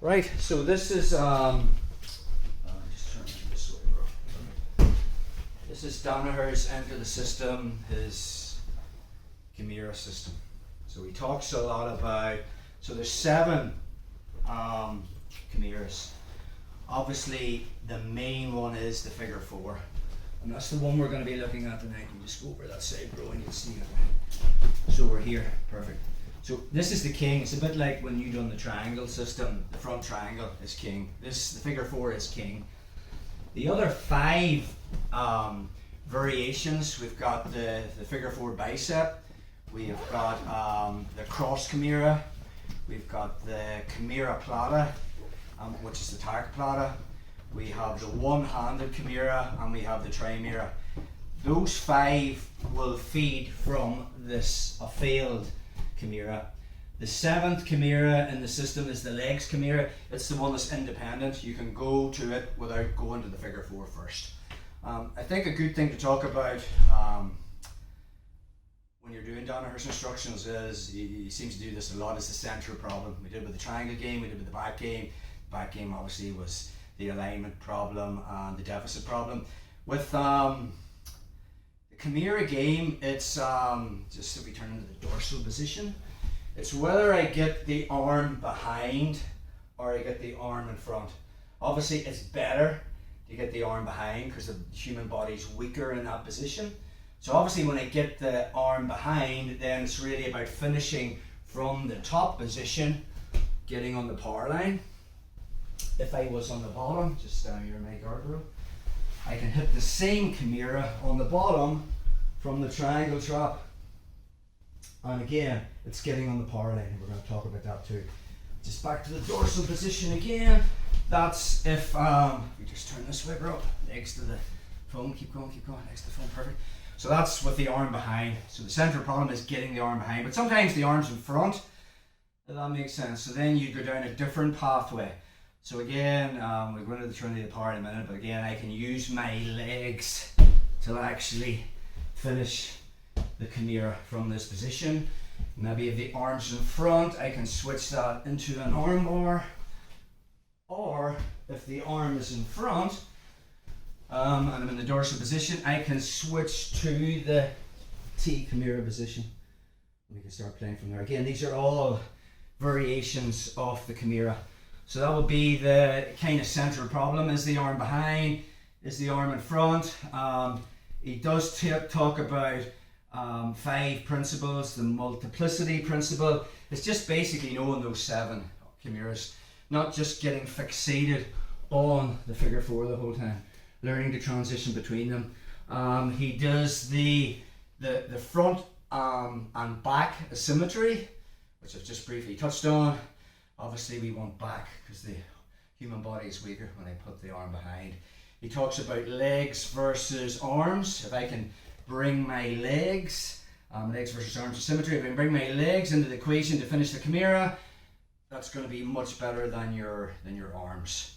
Right, so this is just turn it this way, bro. This is Danaher's Enter the System, his Kimura system. So he talks a lot about, so there's 7 Kimuras. Obviously the main one is the figure 4. And that's the one we're going to be looking at tonight. You just go over that side, bro, and you'll see it. So we're here, perfect. So this is the king. It's a bit like when you done the triangle system. The front triangle is king. The figure 4 is king. The other 5 variations, we've got the figure 4 bicep. We've got the cross Kimura. We've got the Kimura plata, which is the tark plata. We have the one-handed Kimura, and we have the trimura. Those 5 will feed from this failed Kimura. The 7th Kimura in the system is the legs Kimura. It's the one that's independent. You can go to it without going to the figure 4 first. I think a good thing to talk about when you're doing Danaher's instructions is, he seems to do this a lot, is the central problem. We did it with the triangle game, we did it with the back game. The back game obviously was the alignment problem and the deficit problem. With the Kimura game, it's just if we turn into the dorsal position, it's whether I get the arm behind or I get the arm in front. Obviously it's better to get the arm behind because the human body is weaker in that position. So obviously when I get the arm behind, then it's really about finishing from the top position, getting on the power line. If I was on the bottom, just down here in my guardrail, I can hit the same Kimura on the bottom from the triangle trap. And again, it's getting on the power line, and we're going to talk about that too. Just back to the dorsal position again. That's if we just turn this way, bro. Legs to the phone, keep going, legs to the phone, perfect. So that's with the arm behind. So the central problem is getting the arm behind, but sometimes the arm's in front, if that makes sense. So then you go down a different pathway. So again, we'll go into the trinity of power in a minute, but again, I can use my legs to actually finish the Kimura from this position. Maybe if the arm's in front, I can switch that into an arm bar, or if the arm is in front and I'm in the dorsal position, I can switch to the T Kimura position. We can start playing from there. Again, these are all variations of the Kimura. So that would be the kind of central problem. Is the arm behind? Is the arm in front? He does talk about 5 principles. The multiplicity principle. It's just basically knowing those 7 Kimuras, not just getting fixated on the figure 4 the whole time. Learning to transition between them. He does the front and back asymmetry, which I've just briefly touched on. Obviously we want back because the human body is weaker when I put the arm behind. He talks about legs versus arms. If I can bring my legs versus arms asymmetry, if I can bring my legs into the equation to finish the Kimura, that's going to be much better than your arms.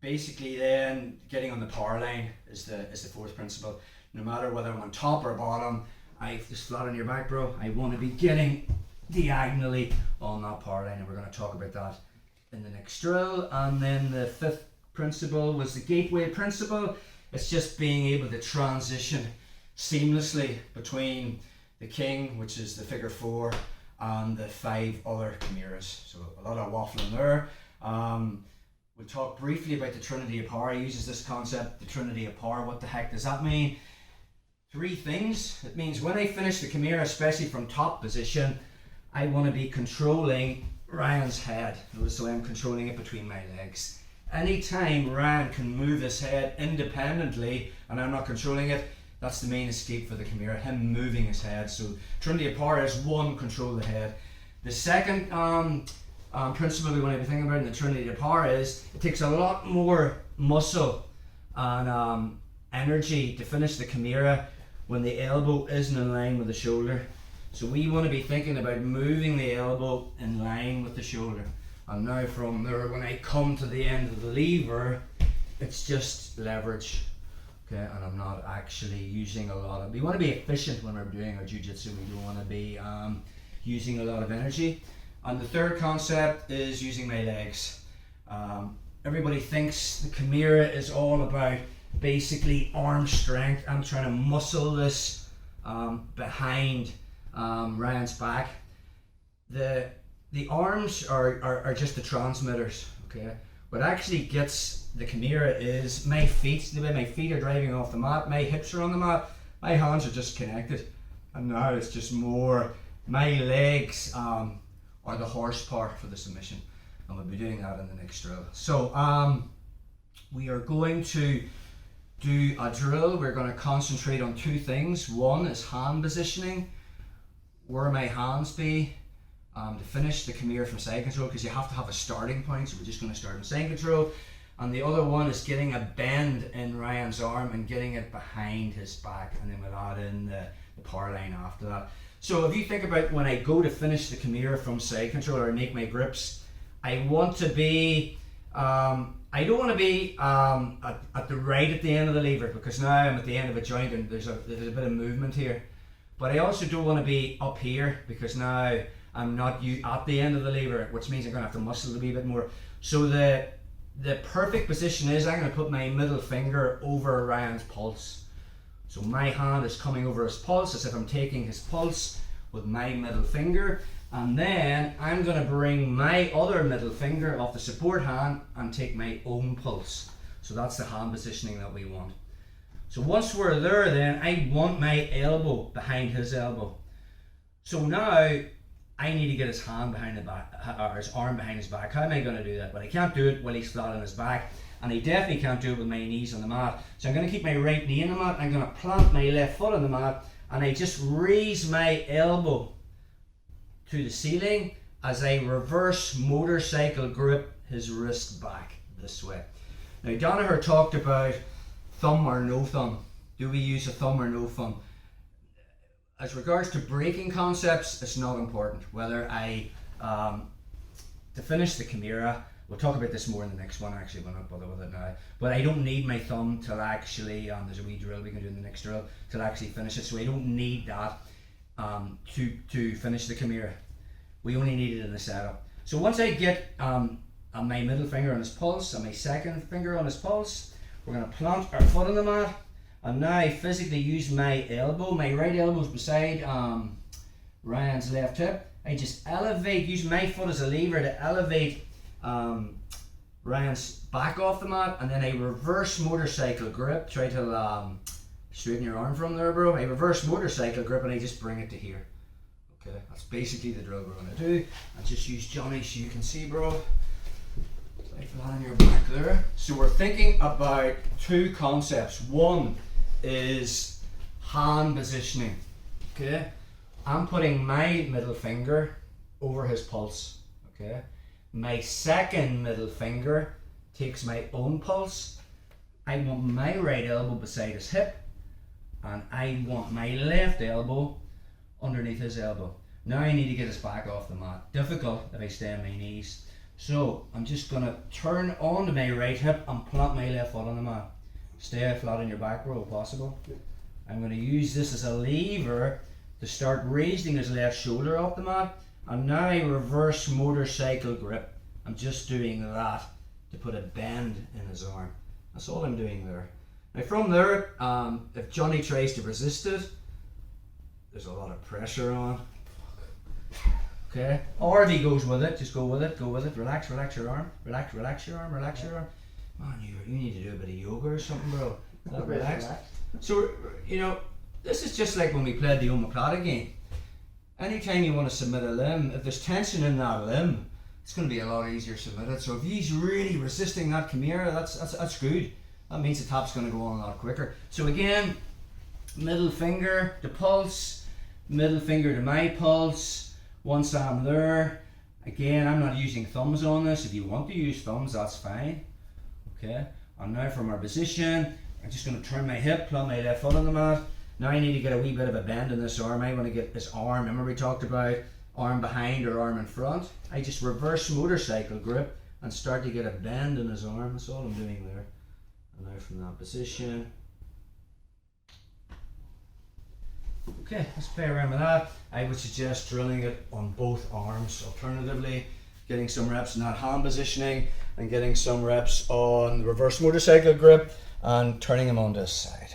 Basically then, getting on the power line is the 4th principle. No matter whether I'm on top or bottom, I just flat on your back, bro. I want to be getting diagonally on that power line, and we're going to talk about that in the next drill. And then the 5th principle was the gateway principle. It's just being able to transition seamlessly between the king, which is the figure 4, and the 5 other Kimuras. So a lot of waffling there. We'll talk briefly about the trinity of power. He uses this concept, the trinity of power. What the heck does that mean? 3 things. It means when I finish the Kimura, especially from top position, I want to be controlling Ryan's head. Notice the way I'm controlling it between my legs. Anytime Ryan can move his head independently and I'm not controlling it, that's the main escape for the Kimura, him moving his head. So trinity of power is 1, control the head. The second principle we want to be thinking about in the trinity of power is it takes a lot more muscle and energy to finish the Kimura when the elbow isn't in line with the shoulder. So we want to be thinking about moving the elbow in line with the shoulder. And now from there, when I come to the end of the lever, it's just leverage. Okay, and I'm not actually using a lot of, we want to be efficient when we're doing our jiu-jitsu. We don't want to be using a lot of energy. And the third concept is using my legs. Everybody thinks the Kimura is all about basically arm strength. I'm trying to muscle this behind Ryan's back. The arms are just the transmitters, okay? What actually gets the Kimura is my feet. The way my feet are driving off the mat, my hips are on the mat, my hands are just connected. And now it's just more, my legs are the horsepower for the submission. And we'll be doing that in the next drill. So we are going to do a drill. We're going to concentrate on two things. One is hand positioning, where my hands be to finish the Kimura from side control, because you have to have a starting point. So we're just going to start in side control. And the other one is getting a bend in Ryan's arm and getting it behind his back, and then we'll add in the power line after that. So if you think about when I go to finish the Kimura from side control or make my grips, I want to be, I don't want to be at the right at the end of the lever, because now I'm at the end of a joint and there's a bit of movement here. But I also don't want to be up here, because now I'm not at the end of the lever, which means I'm going to have to muscle it a wee bit more. So the perfect position is I'm going to put my middle finger over Ryan's pulse. So my hand is coming over his pulse as if I'm taking his pulse with my middle finger. And then I'm going to bring my other middle finger off the support hand and take my own pulse. So that's the hand positioning that we want. So once we're there, then I want my elbow behind his elbow. So now I need to get his hand behind the back, or his arm behind his back. How am I going to do that? Well, I can't do it while he's flat on his back, and I definitely can't do it with my knees on the mat. So I'm going to keep my right knee on the mat, I'm going to plant my left foot on the mat, and I just raise my elbow to the ceiling as I reverse motorcycle grip his wrist back this way. Now Danaher talked about thumb or no thumb. Do we use a thumb or no thumb? As regards to braking concepts, it's not important. Whether to finish the Kimura, we'll talk about this more in the next one actually, we'll not bother with it now. But I don't need my thumb till actually, there's a wee drill we can do in the next drill, till actually finish it. So I don't need that to finish the Kimura. We only need it in the setup. So once I get my middle finger on his pulse and my second finger on his pulse, we're going to plant our foot on the mat. And now I physically use my elbow. My right elbow is beside Ryan's left hip. I just elevate, use my foot as a lever to elevate Ryan's back off the mat, and then I reverse motorcycle grip. Try to straighten your arm from there, bro. I reverse motorcycle grip and I just bring it to here. Okay, that's basically the drill we're going to do. I just use Johnny so you can see, bro. Like flat on your back there. So we're thinking about two concepts. One is hand positioning. Okay, I'm putting my middle finger over his pulse. Okay, my second middle finger takes my own pulse. I want my right elbow beside his hip, and I want my left elbow underneath his elbow. Now I need to get his back off the mat. Difficult if I stay on my knees. So I'm just going to turn onto my right hip and plant my left foot on the mat. Stay flat on your back, bro, if possible. I'm going to use this as a lever to start raising his left shoulder off the mat. And now I reverse motorcycle grip. I'm just doing that to put a bend in his arm. That's all I'm doing there. Now from there, if Johnny tries to resist it, there's a lot of pressure on. Okay, or if he goes with it, just go with it, relax your arm, relax your arm. Man, you need to do a bit of yoga or something, bro. Relax. So, you know, this is just like when we played the omoplata game. Anytime you want to submit a limb, if there's tension in that limb, it's going to be a lot easier to submit it. So if he's really resisting that Kimura, that's good. That means the tap's going to go on a lot quicker. So again, middle finger to pulse, middle finger to my pulse. Once I'm there, again, I'm not using thumbs on this. If you want to use thumbs, that's fine. Okay, and now from our position, I'm just going to turn my hip, plant my left foot on the mat. Now I need to get a wee bit of a bend in this arm. I want to get this arm, remember we talked about arm behind or arm in front. I just reverse motorcycle grip and start to get a bend in his arm. That's all I'm doing there. And now from that position, Okay, let's play around with that. I would suggest drilling it on both arms. Alternatively, getting some reps in that hand positioning and getting some reps on the reverse motorcycle grip and turning them on this side.